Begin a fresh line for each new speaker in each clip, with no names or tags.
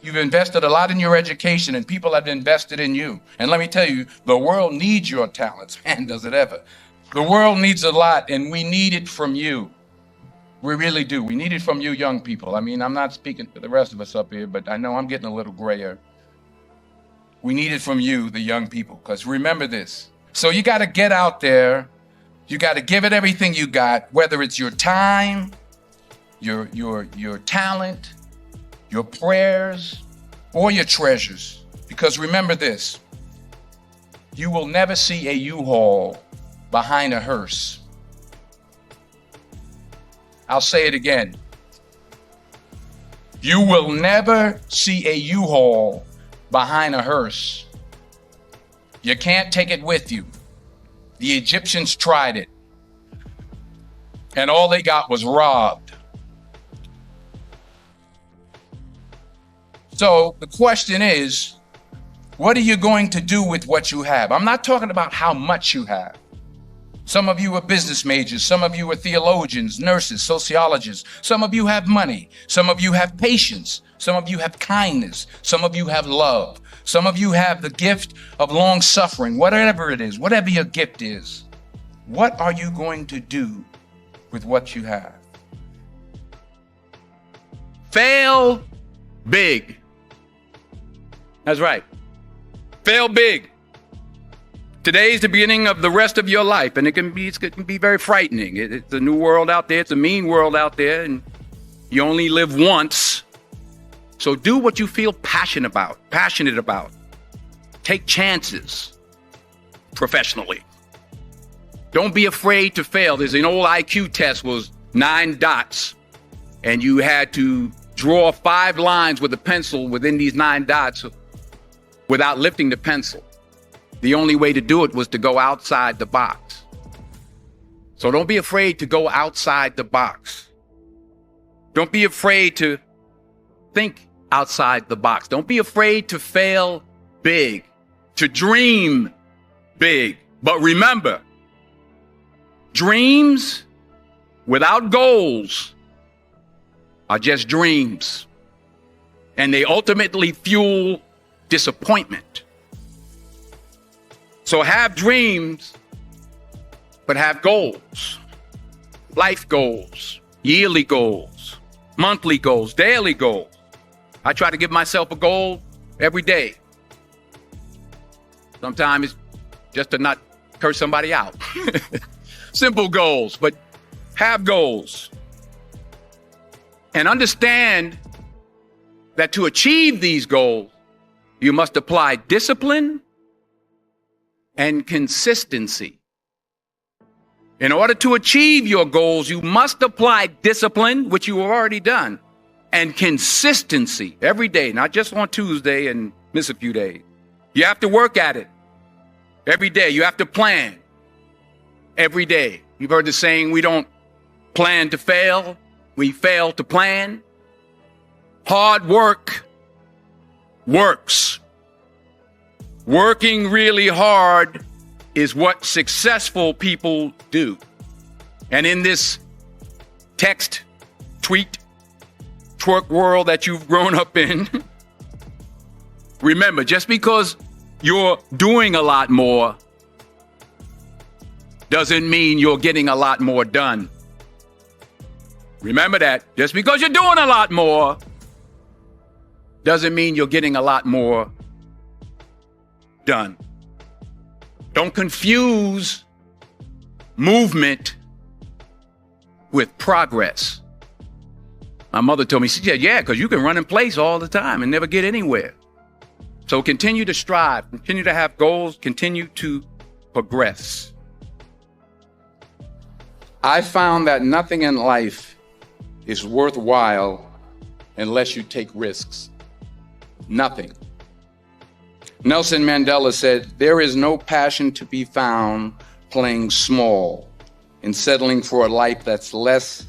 You've invested a lot in your education, and people have invested in you. And let me tell you, the world needs your talents. Man, does it ever. The world needs a lot, and we need it from you. We really do. We need it from you young people. I mean, I'm not speaking to the rest of us up here, but I know I'm getting a little grayer. We need it from you, the young people, because remember this. So you got to get out there. You got to give it everything you got, whether it's your time, your talent, your prayers, or your treasures. Because remember this, you will never see a U-Haul behind a hearse. I'll say it again. You will never see a U-Haul behind a hearse. You can't take it with you. The Egyptians tried it, and all they got was robbed. So the question is, what are you going to do with what you have? I'm not talking about how much you have. Some of you are business majors. Some of you are theologians, nurses, sociologists. Some of you have money. Some of you have patience. Some of you have kindness. Some of you have love. Some of you have the gift of long suffering, whatever it is, whatever your gift is. What are you going to do with what you have?
Fail big. That's right. Fail big. Today's the beginning of the rest of your life, and it can be very frightening. It's a new world out there. It's a mean world out there, and you only live once. So do what you feel passionate about. Take chances professionally. Don't be afraid to fail. There's an old IQ test was 9 dots, and you had to draw 5 lines with a pencil within these 9 dots without lifting the pencil. The only way to do it was to go outside the box. So don't be afraid to go outside the box. Don't be afraid to think outside the box. Don't be afraid to fail big, to dream big. But remember, dreams without goals are just dreams, and they ultimately fuel disappointment. So have dreams, but have goals, life goals, yearly goals, monthly goals, daily goals. I try to give myself a goal every day. Sometimes it's just to not curse somebody out. Simple goals, but have goals. And understand that to achieve these goals, you must apply discipline and consistency. In order to achieve your goals, you must apply discipline, which you have already done, and consistency every day, not just on Tuesday and miss a few days. You have to work at it every day. You have to plan every day. You've heard the saying, we don't plan to fail, we fail to plan. Hard work works. Working really hard is what successful people do. And in this text, tweet, twerk world that you've grown up in, remember, just because you're doing a lot more doesn't mean you're getting a lot more done. Remember that. Just because you're doing a lot more doesn't mean you're getting a lot more done. Don't confuse movement with progress. My mother told me, she said, yeah, because you can run in place all the time and never get anywhere. So continue to strive, continue to have goals, continue to progress. I found that nothing in life is worthwhile unless you take risks. Nothing. Nelson Mandela said, there is no passion to be found playing small and settling for a life that's less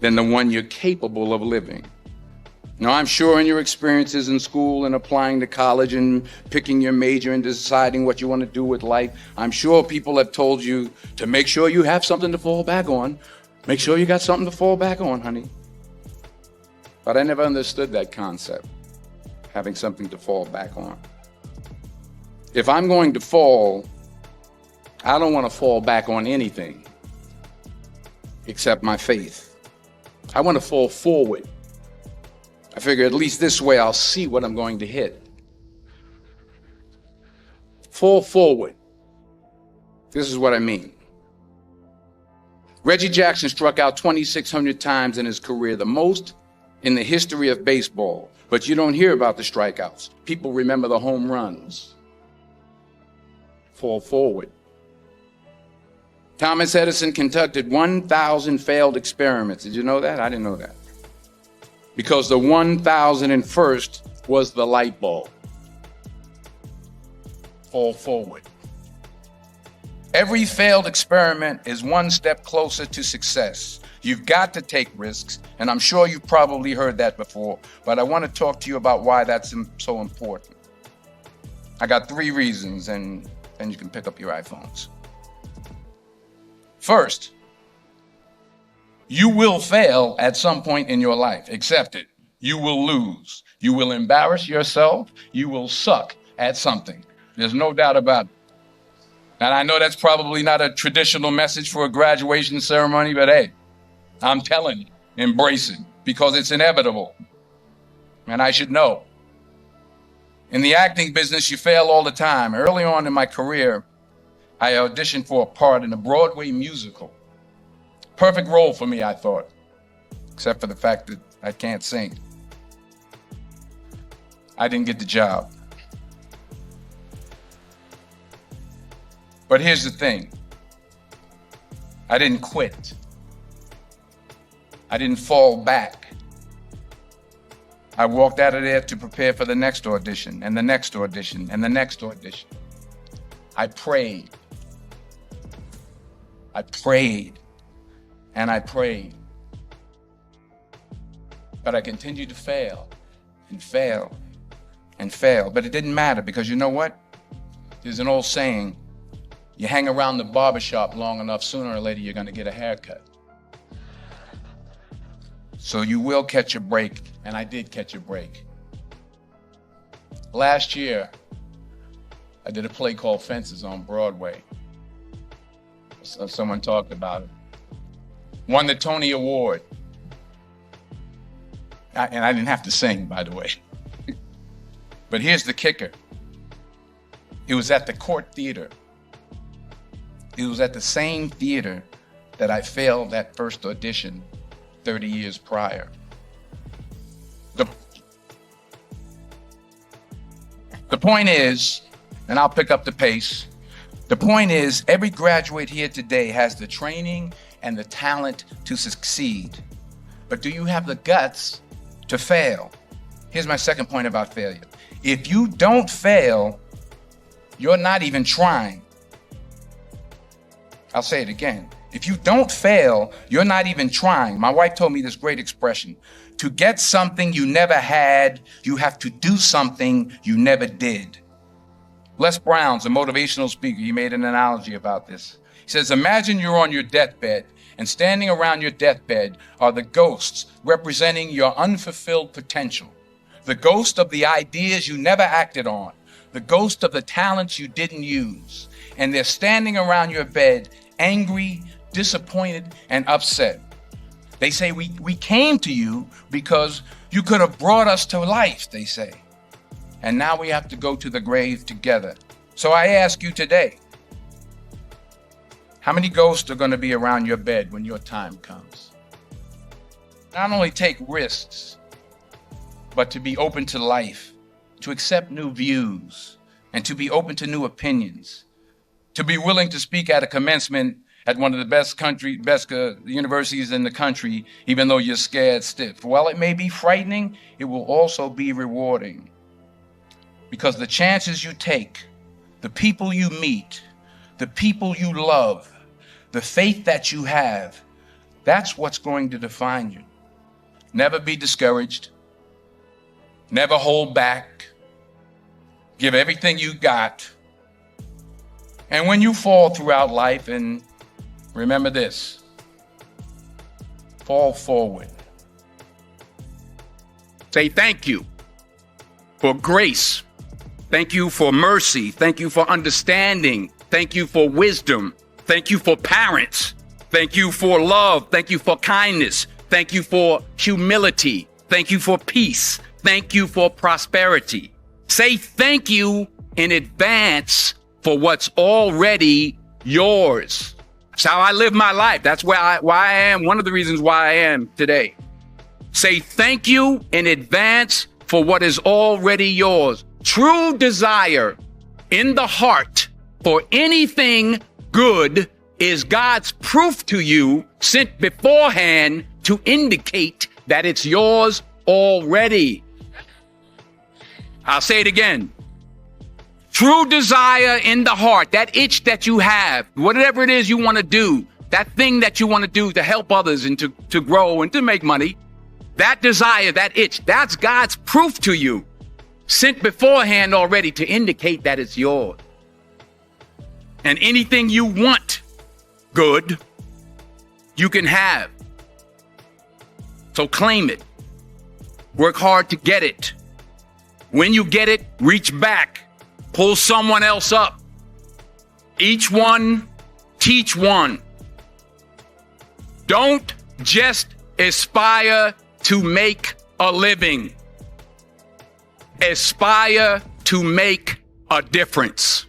than the one you're capable of living. Now, I'm sure in your experiences in school and applying to college and picking your major and deciding what you want to do with life, I'm sure people have told you to make sure you have something to fall back on. Make sure you got something to fall back on, honey. But I never understood that concept.
having something to fall back on. If I'm going to fall, I don't want to fall back on anything except my faith. I want to fall forward. I figure at least this way I'll see what I'm going to hit. Fall forward. This is what I mean. Reggie Jackson struck out 2,600 times in his career, the most in the history of baseball. But you don't hear about the strikeouts. People remember the home runs. Fall forward. Thomas Edison conducted 1,000 failed experiments. Did you know that? I didn't know that. Because the 1,001st was the light bulb. Fall forward. Every failed experiment is one step closer to success. You've got to take risks, and I'm sure you've probably heard that before, but I want to talk to you about why that's so important. I got 3 reasons, and then you can pick up your iPhones. First, you will fail at some point in your life. Accept it. You will lose. You will embarrass yourself. You will suck at something. There's no doubt about it. And I know that's probably not a traditional message for a graduation ceremony, but hey, I'm telling you, embrace it because it's inevitable. And I should know. In the acting business, you fail all the time. Early on in my career, I auditioned for a part in a Broadway musical. Perfect role for me, I thought, except for the fact that I can't sing. I didn't get the job. But here's the thing. I didn't quit. I didn't fall back. I walked out of there to prepare for the next audition and the next audition and the next audition. I prayed. I prayed and I prayed. But I continued to fail and fail and fail. But it didn't matter because you know what? There's an old saying, you hang around the barbershop long enough, sooner or later you're going to get a haircut. So you will catch a break, and I did catch a break. Last year, I did a play called Fences on Broadway. Someone talked about it. Won the Tony Award. And I didn't have to sing, by the way. But here's the kicker. It was at the Court Theater. It was at the same theater that I failed that first audition 30 years prior. The point is, and I'll pick up the pace, the point is every graduate here today has the training and the talent to succeed. But do you have the guts to fail? Here's my second point about failure. If you don't fail, you're not even trying. I'll say it again. If you don't fail, you're not even trying. My wife told me this great expression. To get something you never had, you have to do something you never did. Les Brown's a motivational speaker. He made an analogy about this. He says, imagine you're on your deathbed, and standing around your deathbed are the ghosts representing your unfulfilled potential. The ghost of the ideas you never acted on. The ghost of the talents you didn't use. And they're standing around your bed, angry, disappointed, and upset. They say, we came to you because you could have brought us to life, they say. And now we have to go to the grave together. So I ask you today, how many ghosts are going to be around your bed when your time comes? Not only take risks, but to be open to life, to accept new views, and to be open to new opinions. To be willing to speak at a commencement at one of the best universities in the country, even though you're scared stiff. While it may be frightening, it will also be rewarding. Because the chances you take, the people you meet, the people you love, the faith that you have, that's what's going to define you. Never be discouraged. Never hold back. Give everything you got. And when you fall throughout life, and remember this, fall forward.
Say thank you. for grace. Thank you for mercy. Thank you for understanding. Thank you for wisdom. Thank you for parents. Thank you for love. Thank you for kindness. Thank you for humility. Thank you for peace. Thank you for prosperity. Say thank you in advance for what's already yours. That's how I live my life. That's why I am. One of the reasons why I am today. Say thank you in advance for what is already yours. True desire in the heart for anything good is God's proof to you sent beforehand to indicate that it's yours already. I'll say it again. True desire in the heart, that itch that you have, whatever it is you want to do, that thing that you want to do to help others and to grow and to make money, that desire, that itch, that's God's proof to you, sent beforehand already to indicate that it's yours. And anything you want good, you can have. So claim it. Work hard to get it. When you get it, reach back. Pull someone else up. Each one, teach one. Don't just aspire to make a living. Aspire to make a difference.